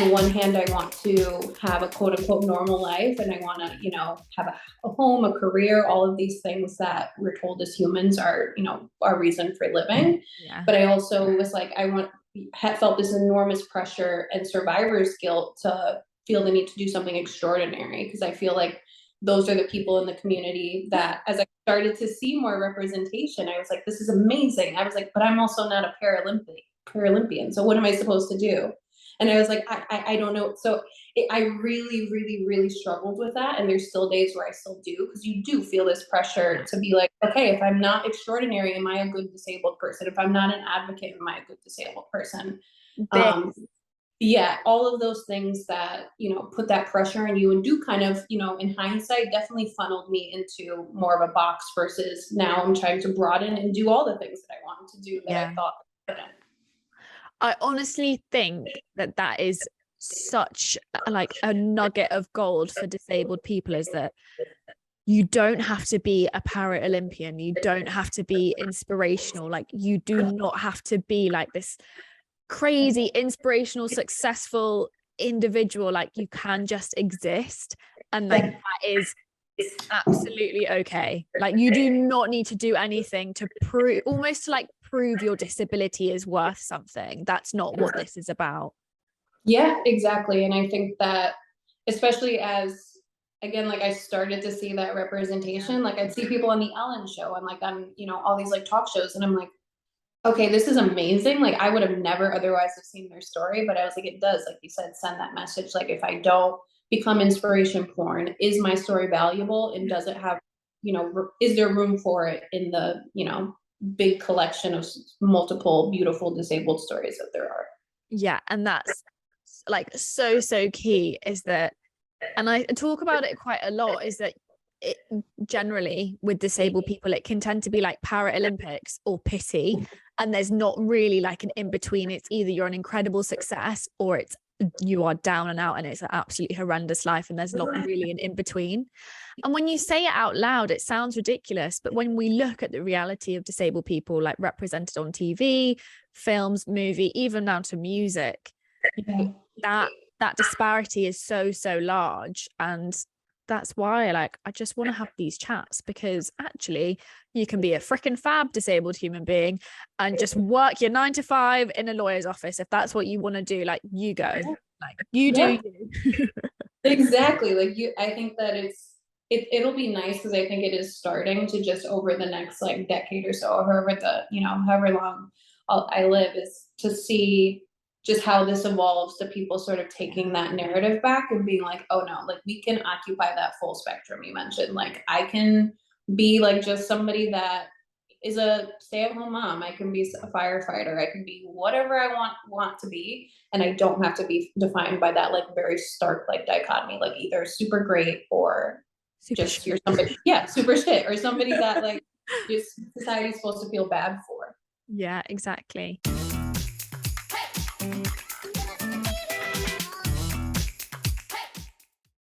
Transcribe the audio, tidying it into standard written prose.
on one hand, I want to have a quote unquote normal life, and I want to, have a home, a career, all of these things that we're told as humans are, our reason for living. Yeah. But I also was like, had felt this enormous pressure and survivor's guilt to feel the need to do something extraordinary, because I feel like those are the people in the community that, as I started to see more representation, I was like, this is amazing. I was like, but I'm also not a Paralympian. So what am I supposed to do? And I was like, I don't know. So I really, really, really struggled with that. And there's still days where I still do, because you do feel this pressure to be like, okay, if I'm not extraordinary, am I a good disabled person? If I'm not an advocate, am I a good disabled person? Yeah, all of those things that, put that pressure on you and do kind of, in hindsight, definitely funneled me into more of a box, versus now I'm trying to broaden and do all the things that I wanted to do that I thought I couldn't. I honestly think that is such like a nugget of gold for disabled people, is that you don't have to be a Paralympian. You don't have to be inspirational. Like, you do not have to be like this crazy, inspirational, successful individual. Like, you can just exist. And like, that is absolutely okay. Like, you do not need to do anything to prove your disability is worth something. That's not what this is about. Yeah, exactly. And I think that, especially as, again, like, I started to see that representation, like I'd see people on the Ellen show and like on, all these like talk shows, and I'm like, okay, this is amazing. Like, I would have never otherwise have seen their story, but I was like, it does, like you said, send that message. Like, if I don't become inspiration porn, is my story valuable? And does it have, is there room for it in the, big collection of multiple beautiful disabled stories that there are? Yeah. And that's like so key, is that, and I talk about it quite a lot, is that it generally with disabled people, it can tend to be like Paralympics or pity, and there's not really like an in between. It's either you're an incredible success, or it's you are down and out and it's an absolutely horrendous life, and there's not really an in between. And when you say it out loud, it sounds ridiculous, but when we look at the reality of disabled people, like represented on TV, films, movie, even down to music, that disparity is so large. And that's why, like, I just want to have these chats, because actually you can be a freaking fab disabled human being and just work your 9 to 5 in a lawyer's office. If that's what you want to do, like, you go, like, you do you. Exactly. Like, I think that it'll be nice, because I think it is starting to, just over the next like decade or so, however long I live, is to see just how this evolves to people sort of taking that narrative back and being like, oh no, like, we can occupy that full spectrum you mentioned. Like, I can be like just somebody that is a stay-at-home mom. I can be a firefighter. I can be whatever I want to be, and I don't have to be defined by that like very stark like dichotomy, like either super great or super just shit. You're somebody, super shit, or somebody that like just society's supposed to feel bad for. Yeah, exactly.